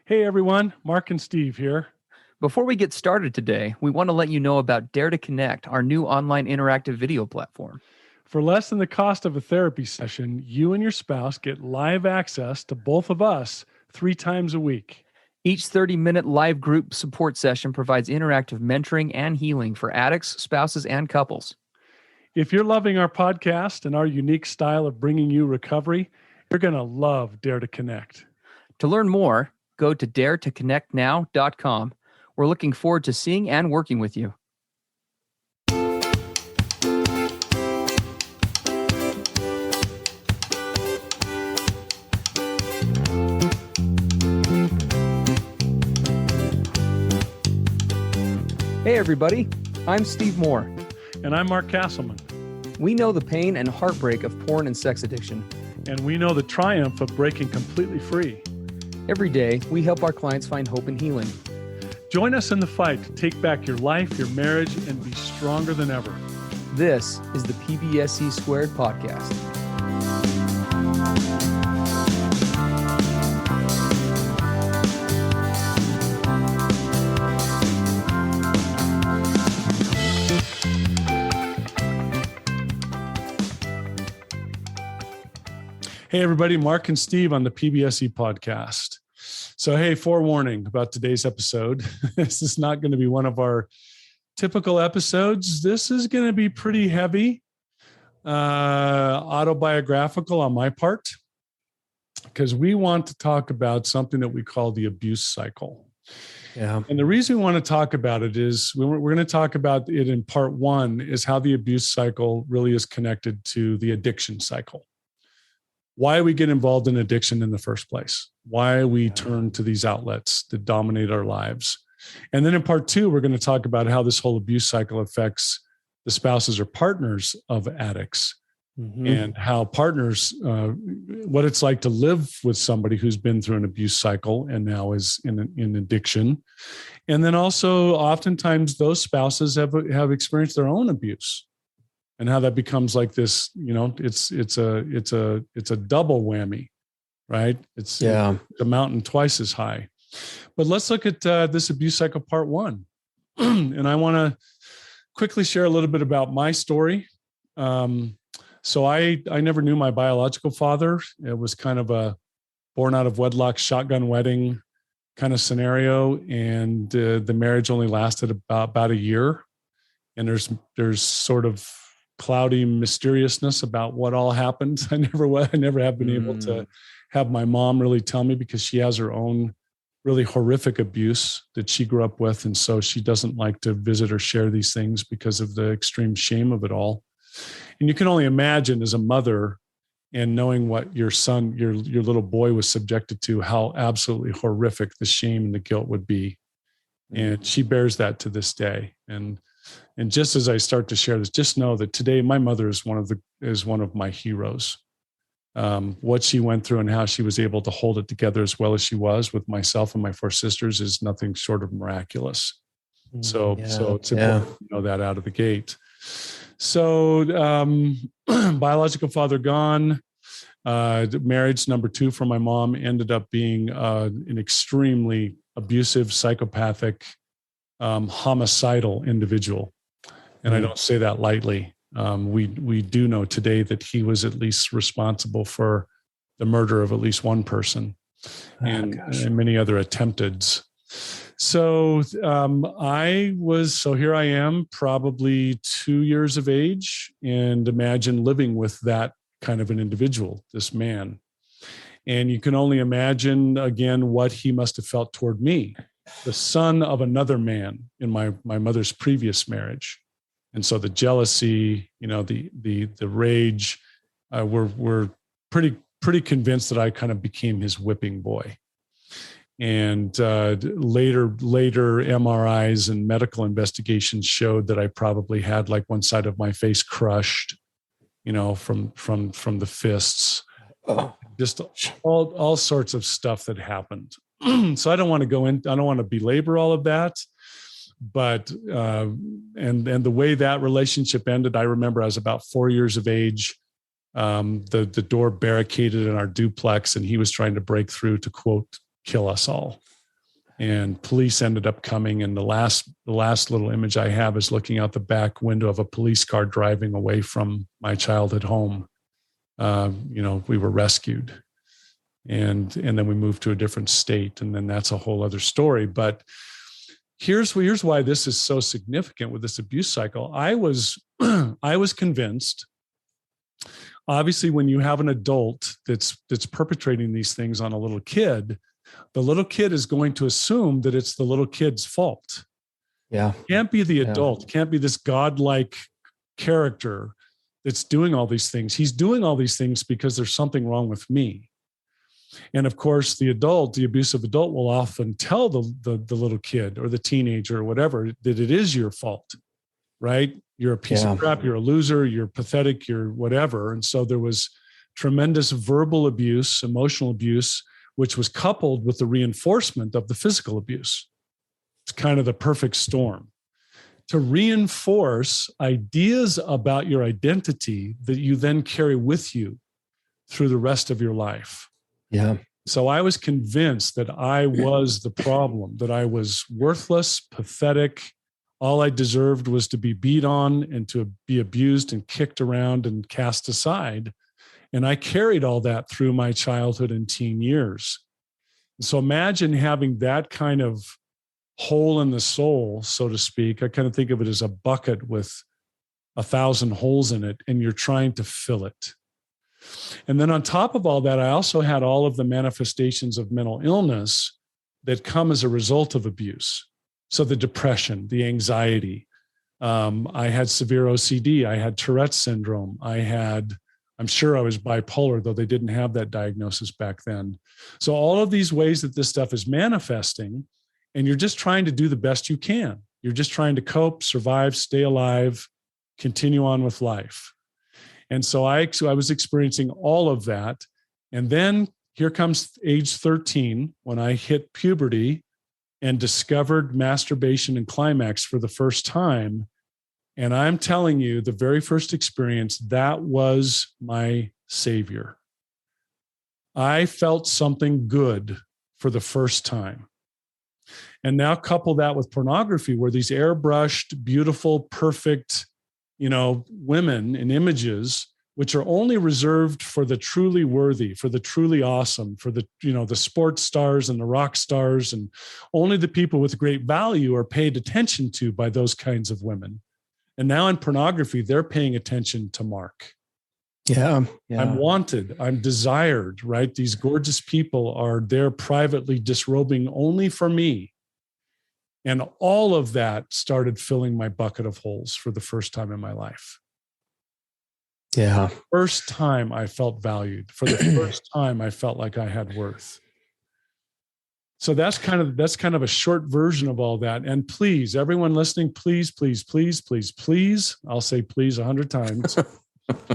Hey everyone, Mark and Steve here. Before we get started today, we want to let you know about Dare to Connect, our new online interactive video platform. For less than the cost of a therapy session, you and your spouse get live access to both of us 3 times a week. Each 30-minute live group support session provides interactive mentoring and healing for addicts, spouses, and couples. If you're loving our podcast and our unique style of bringing you recovery, you're going to love Dare to Connect. To learn more, go to daretoconnectnow.com. We're looking forward to seeing and working with you. Hey everybody, I'm Steve Moore. And I'm Mark Castleman. We know the pain and heartbreak of porn and sex addiction. And we know the triumph of breaking completely free. Every day, we help our clients find hope and healing. Join us in the fight to take back your life, your marriage, and be stronger than ever. This is the PBSC Squared podcast. Hey, everybody, Mark and Steve on the PBSE podcast. So, hey, forewarning about today's episode. This is not going to be one of our typical episodes. This is going to be pretty heavy, autobiographical on my part, because we want to talk about something that we call the abuse cycle. Yeah. And the reason we want to talk about it is we're going to talk about it in part one, is how the abuse cycle really is connected to the addiction cycle. Why we get involved in addiction in the first place, why we turn to these outlets that dominate our lives. And then in part two, we're going to talk about how this whole abuse cycle affects the spouses or partners of addicts, and how partners, what it's like to live with somebody who's been through an abuse cycle and now is in addiction. And then also oftentimes those spouses have experienced their own abuse. And how that becomes like this, it's a double whammy, right? It's a mountain twice as high. But let's look at this abuse cycle part one. And I want to quickly share a little bit about my story. So I never knew my biological father. It was kind of a born out of wedlock shotgun wedding kind of scenario. And the marriage only lasted about a year. And there's sort of cloudy mysteriousness about what all happened. I never have been able to have my mom really tell me, because she has her own really horrific abuse that she grew up with. And so she doesn't like to visit or share these things because of the extreme shame of it all. And you can only imagine as a mother, and knowing what your son, your little boy was subjected to, how absolutely horrific the shame and the guilt would be. And she bears that to this day. And just as I start to share this, just know that today my mother is one of my heroes. What she went through and how she was able to hold it together as well as she was with myself and my 4 sisters is nothing short of miraculous. So it's important to know that out of the gate. So biological father gone. Marriage number 2 for my mom ended up being an extremely abusive, psychopathic, homicidal individual. And I don't say that lightly. We do know today that he was at least responsible for the murder of at least one person and many other attempteds. So here I am, probably 2 years of age, and imagine living with that kind of an individual, this man. And you can only imagine, again, what he must have felt toward me, the son of another man in my mother's previous marriage. And so the jealousy, the rage, we're pretty convinced that I kind of became his whipping boy. And later MRIs and medical investigations showed that I probably had like one side of my face crushed, from the fists. Just all sorts of stuff that happened. So I don't want to belabor all of that. But and the way that relationship ended, I remember I was about 4 years of age. The door barricaded in our duplex, and he was trying to break through to, quote, kill us all. and police ended up coming. And the last little image I have is looking out the back window of a police car driving away from my childhood home. We were rescued, and then we moved to a different state, and then that's a whole other story. But here's why this is so significant with this abuse cycle. I was convinced, obviously, when you have an adult that's perpetrating these things on a little kid, the little kid is going to assume that it's the little kid's fault. Yeah. Can't be the adult, can't be this godlike character that's doing all these things. He's doing all these things because there's something wrong with me. And of course, the abusive adult will often tell the little kid or the teenager or whatever that it is your fault, right? You're a piece of crap, you're a loser, you're pathetic, you're whatever. And so there was tremendous verbal abuse, emotional abuse, which was coupled with the reinforcement of the physical abuse. It's kind of the perfect storm to reinforce ideas about your identity that you then carry with you through the rest of your life. Yeah. So I was convinced that I was the problem, that I was worthless, pathetic. All I deserved was to be beat on and to be abused and kicked around and cast aside. And I carried all that through my childhood and teen years. So imagine having that kind of hole in the soul, so to speak. I kind of think of it as a bucket with 1,000 holes in it, and you're trying to fill it. And then on top of all that, I also had all of the manifestations of mental illness that come as a result of abuse. So the depression, the anxiety. I had severe OCD. I had Tourette's syndrome. I'm sure I was bipolar, though they didn't have that diagnosis back then. So all of these ways that this stuff is manifesting, and you're just trying to do the best you can. You're just trying to cope, survive, stay alive, continue on with life. And so I was experiencing all of that. And then here comes age 13, when I hit puberty and discovered masturbation and climax for the first time. And I'm telling you, the very first experience, that was my savior. I felt something good for the first time. And now couple that with pornography, where these airbrushed, beautiful, perfect, women in images, which are only reserved for the truly worthy, for the truly awesome, for the sports stars and the rock stars, and only the people with great value are paid attention to by those kinds of women. And now in pornography, they're paying attention to Mark. Yeah. I'm wanted. I'm desired, right? These gorgeous people are there privately disrobing only for me. And all of that started filling my bucket of holes for the first time in my life. Yeah. First time I felt valued. For the first time I felt like I had worth. So that's kind of a short version of all that. And please, everyone listening, please, I'll say please 100 times.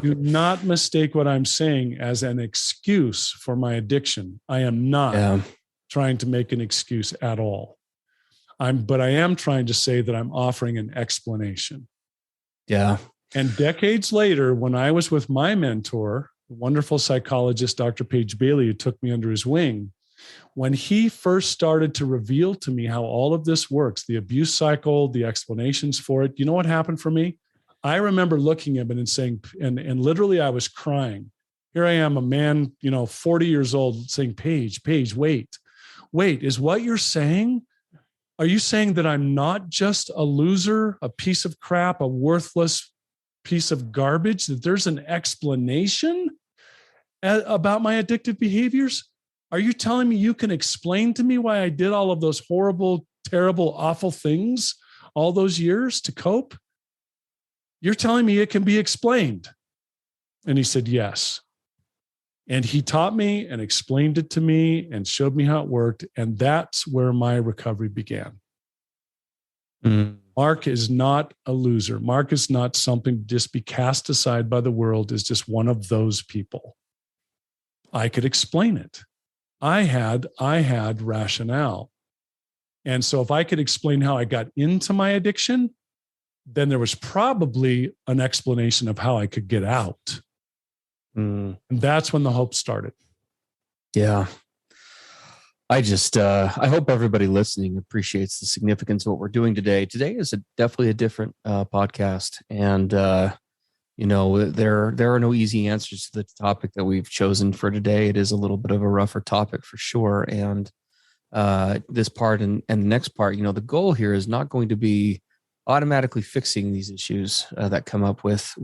Do not mistake what I'm saying as an excuse for my addiction. I am not trying to make an excuse at all. But I am trying to say that I'm offering an explanation. Yeah. And decades later, when I was with my mentor, the wonderful psychologist, Dr. Paige Bailey, who took me under his wing, when he first started to reveal to me how all of this works, the abuse cycle, the explanations for it, you know what happened for me? I remember looking at him and saying, and literally I was crying. Here I am, a man, 40 years old, saying, Paige, wait, is what you're saying? Are you saying that I'm not just a loser, a piece of crap, a worthless piece of garbage, that there's an explanation about my addictive behaviors? Are you telling me you can explain to me why I did all of those horrible, terrible, awful things all those years to cope? You're telling me it can be explained. And he said, yes. And he taught me and explained it to me and showed me how it worked. And that's where my recovery began. Mark is not a loser. Mark is not something to just be cast aside by the world as just one of those people. I could explain it. I had rationale. And so if I could explain how I got into my addiction, then there was probably an explanation of how I could get out. And that's when the hope started. Yeah. I hope everybody listening appreciates the significance of what we're doing today. Today is definitely a different podcast, and there are no easy answers to the topic that we've chosen for today. It is a little bit of a rougher topic for sure, and this part and the next part, the goal here is not going to be automatically fixing these issues that come up with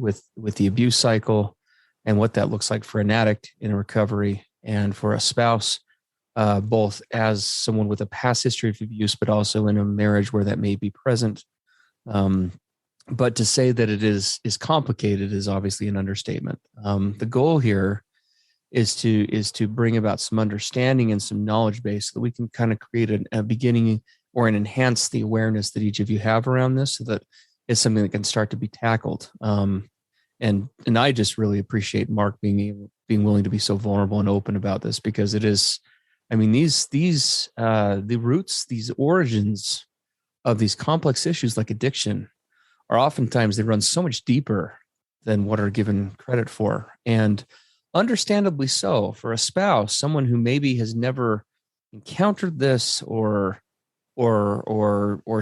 the abuse cycle and what that looks like for an addict in a recovery and for a spouse, both as someone with a past history of abuse, but also in a marriage where that may be present. But to say that it is complicated is obviously an understatement. The goal here is to bring about some understanding and some knowledge base so that we can kind of create a beginning or enhance the awareness that each of you have around this, so that it's something that can start to be tackled. And I just really appreciate Mark being willing to be so vulnerable and open about this, because it is, I mean, the roots, these origins of these complex issues like addiction are oftentimes, they run so much deeper than what are given credit for. And understandably so, for a spouse, someone who maybe has never encountered this or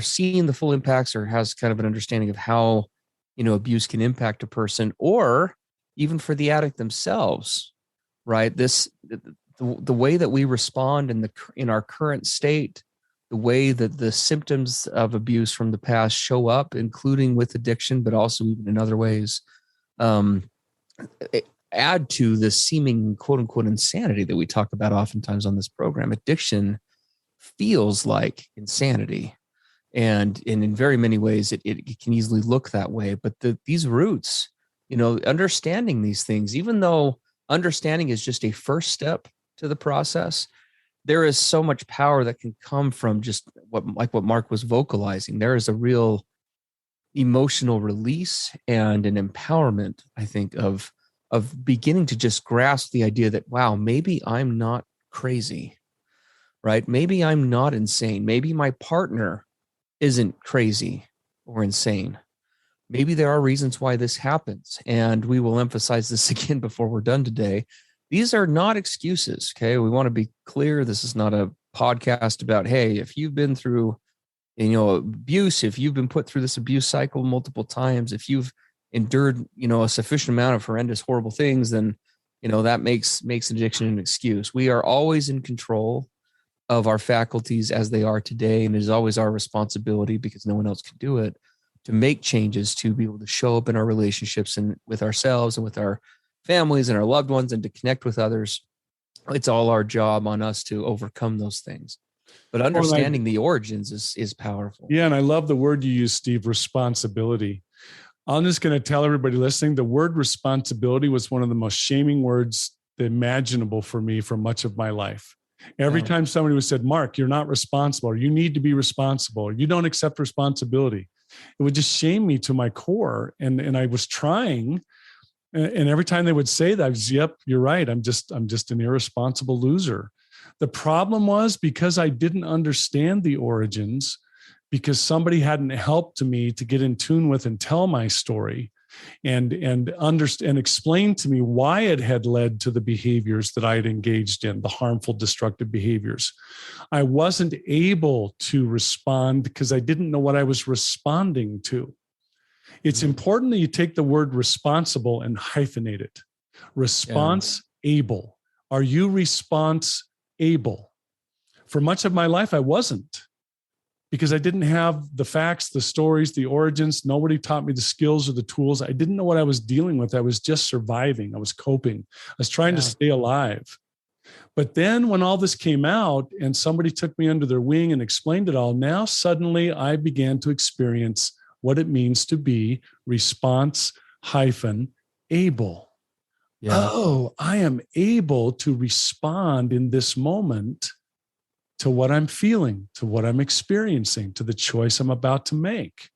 seen the full impacts, or has kind of an understanding of how, abuse can impact a person, or even for the addict themselves, right? The way that we respond in our current state, the way that the symptoms of abuse from the past show up, including with addiction, but also even in other ways, add to the seeming quote unquote insanity that we talk about oftentimes on this program. Addiction feels like insanity. And in very many ways, it can easily look that way. But these roots, understanding these things, even though understanding is just a first step to the process, there is so much power that can come from just what Mark was vocalizing. There is a real emotional release and an empowerment, I think, of beginning to just grasp the idea that, wow, maybe I'm not crazy, right? Maybe I'm not insane. Maybe my partner isn't crazy or insane. Maybe there are reasons why this happens. And we will emphasize this again before we're done today. These are not excuses, okay? We want to be clear. This is not a podcast about, hey, if you've been through, abuse, if you've been put through this abuse cycle multiple times, if you've endured, a sufficient amount of horrendous, horrible things, then, that makes addiction an excuse. We are always in control of our faculties as they are today. And it is always our responsibility, because no one else can do it, to make changes, to be able to show up in our relationships and with ourselves and with our families and our loved ones, and to connect with others. It's all our job on us to overcome those things. But understanding the origins is powerful. Yeah. And I love the word you use, Steve, responsibility. I'm just going to tell everybody listening, the word responsibility was one of the most shaming words imaginable for me for much of my life. Every time somebody was said, Mark, you're not responsible, or you need to be responsible, or you don't accept responsibility, it would just shame me to my core. And I was trying. And every time they would say that, I was, yep, you're right. I'm just an irresponsible loser. The problem was, because I didn't understand the origins, because somebody hadn't helped me to get in tune with and tell my story and understand and explain to me why it had led to the behaviors that I had engaged in, the harmful, destructive behaviors. I wasn't able to respond because I didn't know what I was responding to. It's important that you take the word responsible and hyphenate it. Response able. Are you response able? For much of my life, I wasn't, because I didn't have the facts, the stories, the origins. Nobody taught me the skills or the tools. I didn't know what I was dealing with. I was just surviving. I was coping. I was trying to stay alive. But then when all this came out and somebody took me under their wing and explained it all, now suddenly I began to experience what it means to be response able. Yeah. Oh, I am able to respond in this moment to what I'm feeling, to what I'm experiencing, to the choice I'm about to make.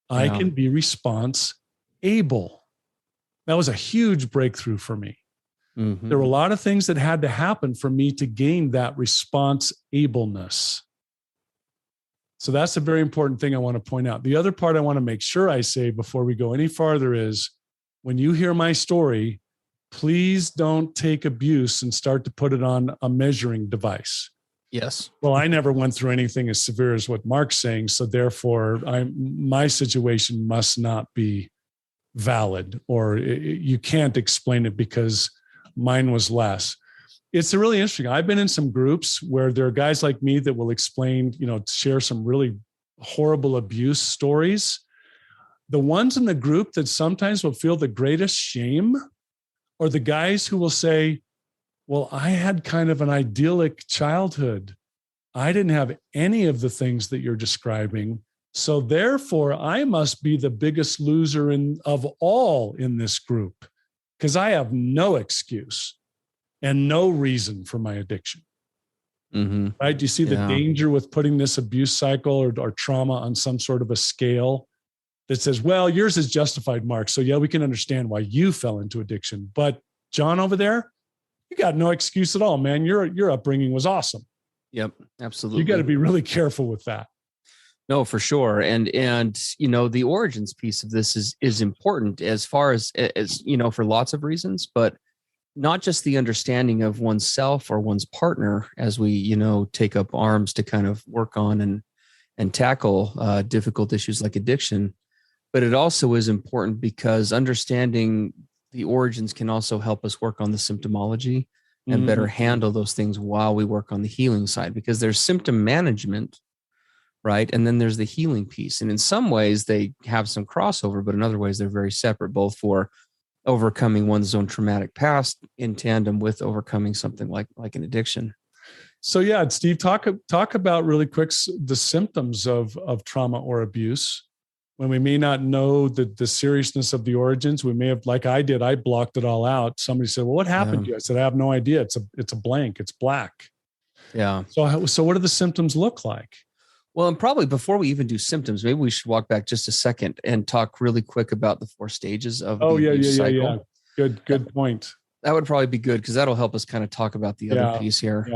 I can be response able. That was a huge breakthrough for me. Mm-hmm. There were a lot of things that had to happen for me to gain that response ableness. So that's a very important thing I want to point out. The other part I want to make sure I say before we go any farther is, when you hear my story, please don't take abuse and start to put it on a measuring device. Yes. Well, I never went through anything as severe as what Mark's saying. So therefore, my situation must not be valid, or you can't explain it because mine was less. It's really interesting. I've been in some groups where there are guys like me that will explain, share some really horrible abuse stories. The ones in the group that sometimes will feel the greatest shame are the guys who will say, well, I had kind of an idyllic childhood. I didn't have any of the things that you're describing. So therefore, I must be the biggest loser of all in this group because I have no excuse and no reason for my addiction. Mm-hmm. Right? Do you see the danger with putting this abuse cycle or trauma on some sort of a scale that says, well, yours is justified, Mark. So yeah, we can understand why you fell into addiction. But John over there, you got no excuse at all, man. Your upbringing was awesome. Yep, absolutely. You got to be really careful with that. No, for sure. And the origins piece of this is important as far as for lots of reasons, but not just the understanding of oneself or one's partner as we, take up arms to kind of work on and tackle difficult issues like addiction. But it also is important because understanding the origins can also help us work on the symptomology and better handle those things while we work on the healing side, because there's symptom management, right? And then there's the healing piece. And in some ways they have some crossover, but in other ways they're very separate, both for overcoming one's own traumatic past in tandem with overcoming something like an addiction. So yeah, Steve, talk about really quick the symptoms of trauma or abuse. When we may not know the seriousness of the origins, we may have, like I did, I blocked it all out. Somebody said, well, what happened to you? I said, I have no idea. It's a blank. It's black. Yeah. So what do the symptoms look like? Well, and probably before we even do symptoms, maybe we should walk back just a second and talk really quick about the 4 stages of the abuse cycle. Good point. That would probably be good because that'll help us kind of talk about the other piece here.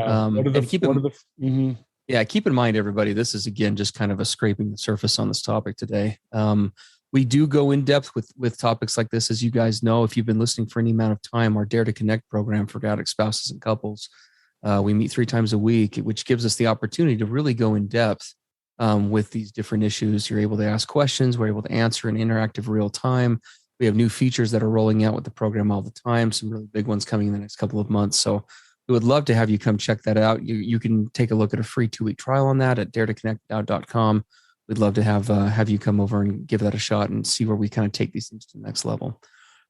Keep in mind, everybody, this is, again, just kind of a scraping the surface on this topic today. We do go in depth with topics like this, as you guys know. If you've been listening for any amount of time, our Dare to Connect program for addict spouses and couples, we meet 3 times a week, which gives us the opportunity to really go in depth with these different issues. You're able to ask questions. We're able to answer in interactive real time. We have new features that are rolling out with the program all the time, some really big ones coming in the next couple of months. So we would love to have you come check that out. You can take a look at a free 2-week trial on that at daretoconnect.com. We'd love to have you come over and give that a shot and see where we kind of take these things to the next level.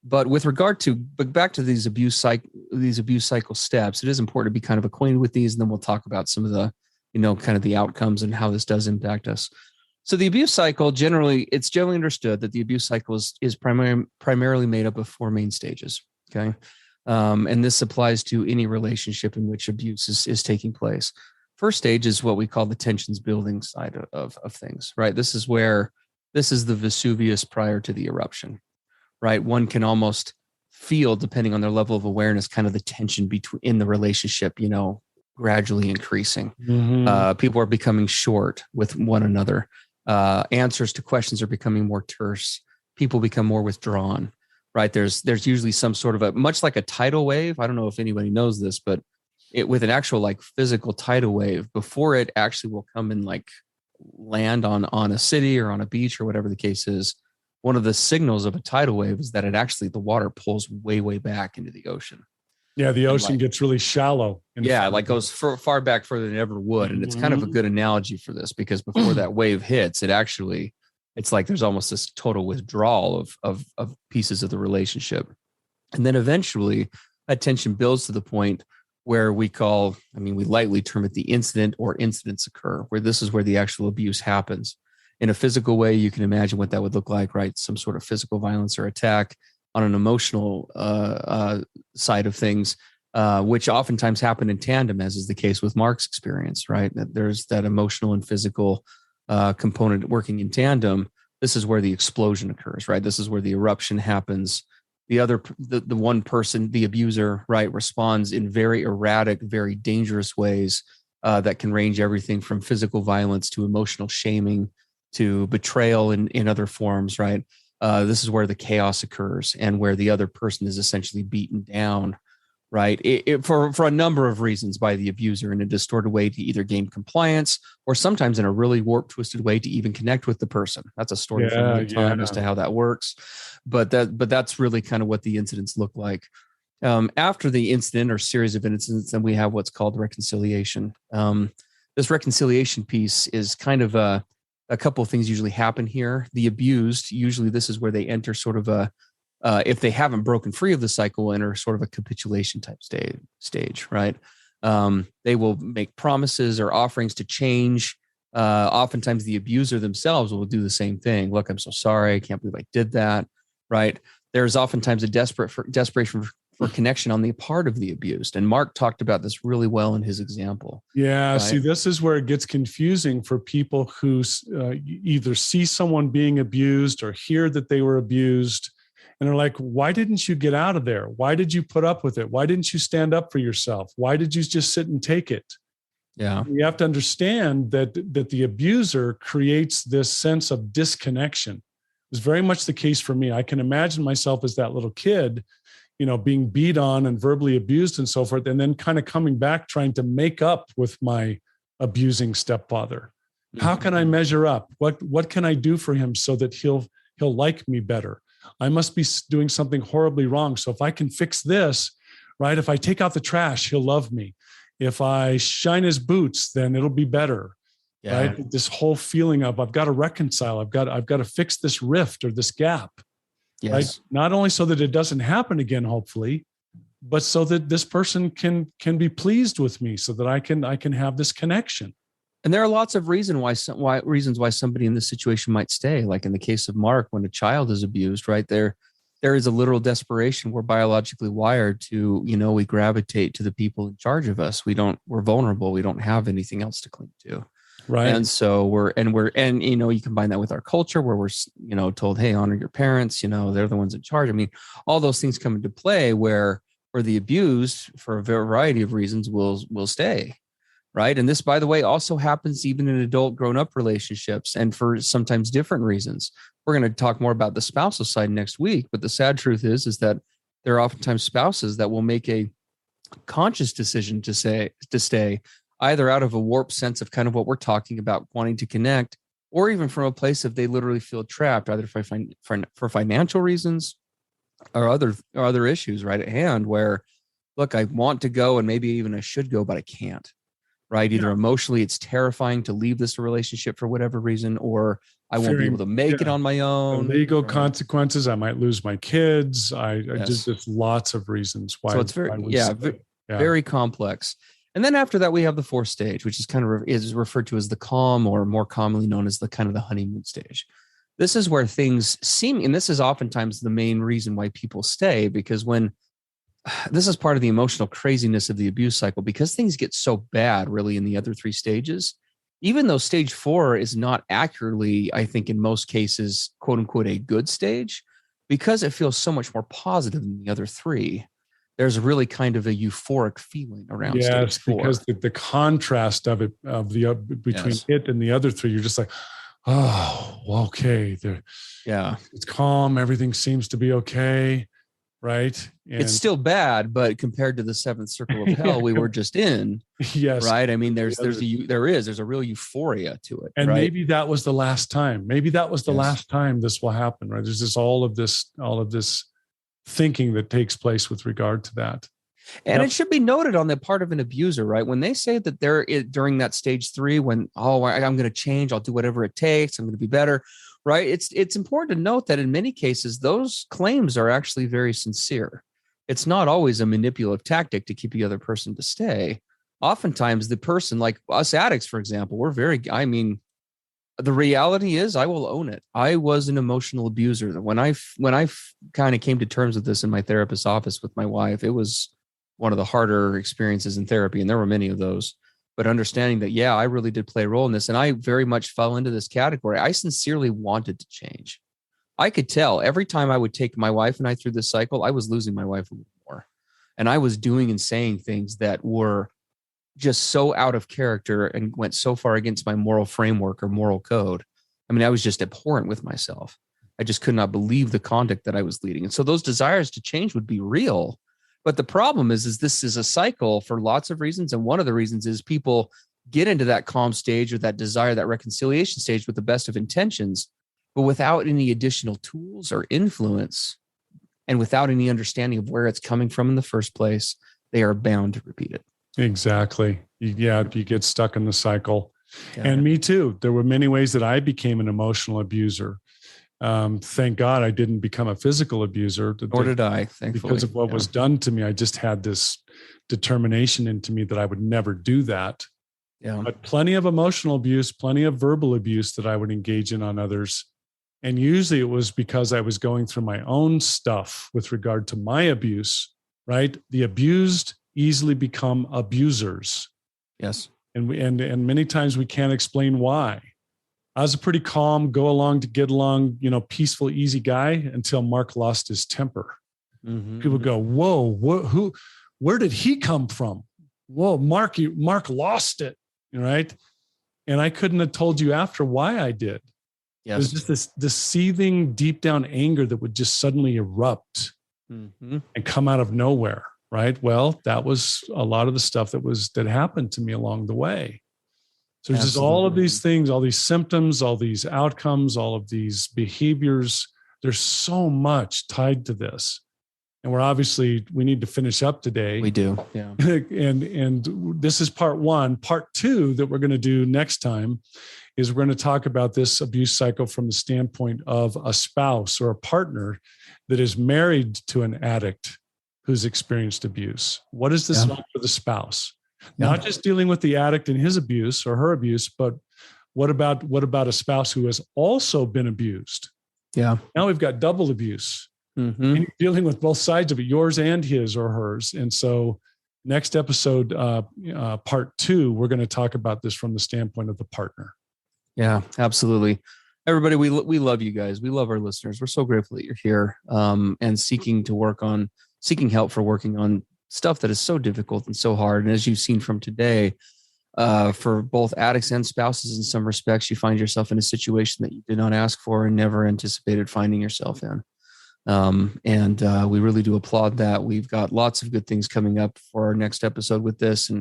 But with regard to, back to these abuse cycle steps, it is important to be kind of acquainted with these, and then we'll talk about some of the, kind of the outcomes and how this does impact us. So the abuse cycle, it's generally understood that the abuse cycle is primarily made up of 4 main stages. Okay. And this applies to any relationship in which abuse is taking place. First stage is what we call the tensions building side of things, right? This is the Vesuvius prior to the eruption, right? One can almost feel, depending on their level of awareness, kind of the tension in the relationship, gradually increasing. People are becoming short with one another. Answers to questions are becoming more terse. People become more withdrawn, right? There's usually some sort of much like a tidal wave. I don't know if anybody knows this, but with an actual like physical tidal wave, before it actually will come and like land on a city or on a beach or whatever the case is, one of the signals of a tidal wave is that the water pulls way, way back into the ocean. Yeah, the ocean gets really shallow. Goes far back further than it ever would. And it's kind of a good analogy for this, because before that wave hits, it's like there's almost this total withdrawal of pieces of the relationship. And then eventually that tension builds to the point where we lightly term it the incident or incidents occur, where this is where the actual abuse happens. In a physical way, you can imagine what that would look like, right? Some sort of physical violence or attack. On an emotional side of things, which oftentimes happen in tandem, as is the case with Mark's experience, right? That there's that emotional and physical component working in tandem. This is where the explosion occurs, right? This is where the eruption happens. The one person, the abuser, right, responds in very erratic, very dangerous ways that can range everything from physical violence to emotional shaming to betrayal in other forms, right? This is where the chaos occurs and where the other person is essentially beaten down right? For a number of reasons by the abuser in a distorted way to either gain compliance or sometimes in a really warped, twisted way to even connect with the person. That's a story for another time as to how that works. But that's really kind of what the incidents look like. After the incident or series of incidents, then we have what's called reconciliation. This reconciliation piece is kind of a couple of things usually happen here. The abused, usually this is where they enter sort of if they haven't broken free of the cycle, enter sort of a capitulation type stage, right? They will make promises or offerings to change. Oftentimes the abuser themselves will do the same thing. Look, I'm so sorry. I can't believe I did that, right? There's oftentimes a desperation for connection on the part of the abused. And Mark talked about this really well in his example. Yeah. Right? See, this is where it gets confusing for people who either see someone being abused or hear that they were abused. And they're like, why didn't you get out of there? Why did you put up with it? Why didn't you stand up for yourself? Why did you just sit and take it? Yeah. You have to understand that the abuser creates this sense of disconnection. It was very much the case for me. I can imagine myself as that little kid, being beat on and verbally abused and so forth, and then kind of coming back, trying to make up with my abusing stepfather. How can I measure up? What can I do for him so that he'll like me better? I must be doing something horribly wrong. So if I can fix this, right? If I take out the trash, he'll love me. If I shine his boots, then it'll be better. Yeah. Right? This whole feeling of I've got to reconcile. I've got to fix this rift or this gap. Yes. Right? Not only so that it doesn't happen again, hopefully, but so that this person can be pleased with me, so that I can have this connection. And there are lots of reasons why somebody in this situation might stay. Like in the case of Mark, when a child is abused, right there is a literal desperation. We're biologically wired to, we gravitate to the people in charge of us. We're vulnerable. We don't have anything else to cling to. Right. And so you combine that with our culture where we're, told, hey, honor your parents, they're the ones in charge. I mean, all those things come into play where the abused, for a variety of reasons, will stay. Right. And this, by the way, also happens even in adult grown up relationships and for sometimes different reasons. We're going to talk more about the spousal side next week. But the sad truth is that there are oftentimes spouses that will make a conscious decision to stay either out of a warped sense of kind of what we're talking about, wanting to connect, or even from a place of they literally feel trapped, either for financial reasons or other issues right at hand where, look, I want to go and maybe even I should go, but I can't. Right. Either emotionally, it's terrifying to leave this relationship for whatever reason, or I won't be able to make it on my own. Legal consequences. I might lose my kids. I just, there's lots of reasons why. So it's very complex. And then after that, we have the fourth stage, which is is referred to as the calm, or more commonly known as the kind of the honeymoon stage. This is where things seem, and this is oftentimes the main reason why people stay, because this is part of the emotional craziness of the abuse cycle, because things get so bad really in the other three stages, even though stage 4 is not accurately, I think in most cases, quote unquote, a good stage, because it feels so much more positive than the other three. There's really kind of a euphoric feeling around stage 4. Because the contrast of it, between it and the other three, you're just like, oh, okay. It's calm. Everything seems to be okay. Right. And it's still bad, but compared to the seventh circle of hell we were just in. Yes. Right. I mean, there's a real euphoria to it. And right? maybe that was the last time. Maybe that was the last time this will happen. Right. There's just all of this thinking that takes place with regard to that. And it should be noted on the part of an abuser, right? When they say that they're during that stage 3, when, I'm going to change, I'll do whatever it takes, I'm going to be better. Right. It's important to note that in many cases, those claims are actually very sincere. It's not always a manipulative tactic to keep the other person to stay. Oftentimes the person, like us addicts, for example, the reality is I will own it. I was an emotional abuser. When I kind of came to terms with this in my therapist's office with my wife, it was one of the harder experiences in therapy. And there were many of those. But understanding that, I really did play a role in this. And I very much fell into this category. I sincerely wanted to change. I could tell every time I would take my wife and I through this cycle, I was losing my wife a little more. And I was doing and saying things that were just so out of character and went so far against my moral framework or moral code. I mean, I was just abhorrent with myself. I just could not believe the conduct that I was leading. And so those desires to change would be real. But the problem is this is a cycle for lots of reasons. And one of the reasons is people get into that calm stage or that desire, that reconciliation stage with the best of intentions, but without any additional tools or influence and without any understanding of where it's coming from in the first place, they are bound to repeat it. Exactly. You get stuck in the cycle. Yeah. And me too. There were many ways that I became an emotional abuser. Thank God I didn't become a physical abuser. Nor did I, thankfully. Because of what was done to me. I just had this determination into me that I would never do that. Yeah. But plenty of emotional abuse, plenty of verbal abuse that I would engage in on others. And usually it was because I was going through my own stuff with regard to my abuse, right? The abused easily become abusers. Yes. And many times we can't explain why. I was a pretty calm, go along to get along, peaceful, easy guy until Mark lost his temper. Mm-hmm. People go, whoa, where did he come from? Whoa, Mark lost it, right? And I couldn't have told you after why I did. Yes. It was just this seething, deep down anger that would just suddenly erupt and come out of nowhere, right? Well, that was a lot of the stuff that happened to me along the way. So there's just all of these things, all these symptoms, all these outcomes, all of these behaviors. There's so much tied to this. And we need to finish up today. We do. Yeah. And this is part one. Part two that we're going to do next time is we're going to talk about this abuse cycle from the standpoint of a spouse or a partner that is married to an addict who's experienced abuse. What is this like for the spouse? Not just dealing with the addict and his abuse or her abuse, but what about a spouse who has also been abused? Yeah. Now we've got double abuse. Mm-hmm. And you're dealing with both sides of it, yours and his or hers. And so next episode, part two, we're going to talk about this from the standpoint of the partner. Yeah, absolutely. Everybody, we love you guys. We love our listeners. We're so grateful that you're here and seeking help for working on stuff that is so difficult and so hard. And as you've seen from today, for both addicts and spouses, in some respects, you find yourself in a situation that you did not ask for and never anticipated finding yourself in. And we really do applaud that. We've got lots of good things coming up for our next episode with this.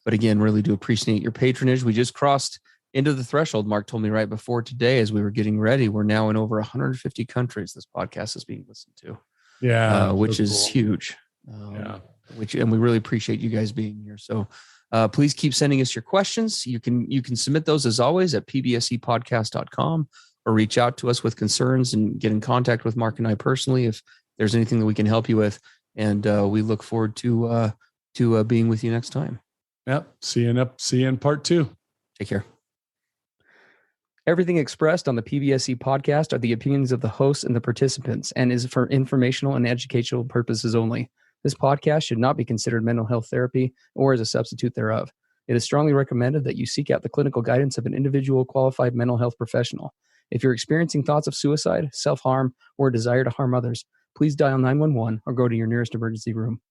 But again, really do appreciate your patronage. We just crossed into the threshold. Mark told me right before today, as we were getting ready, we're now in over 150 countries. This podcast is being listened to. Yeah. Which is huge. And we really appreciate you guys being here. So please keep sending us your questions. You can submit those as always at pbsepodcast.com or reach out to us with concerns and get in contact with Mark and I personally if there's anything that we can help you with. And we look forward to being with you next time. Yep. See you in part two. Take care. Everything expressed on the PBSE podcast are the opinions of the hosts and the participants and is for informational and educational purposes only. This podcast should not be considered mental health therapy or as a substitute thereof. It is strongly recommended that you seek out the clinical guidance of an individual qualified mental health professional. If you're experiencing thoughts of suicide, self-harm, or a desire to harm others, please dial 911 or go to your nearest emergency room.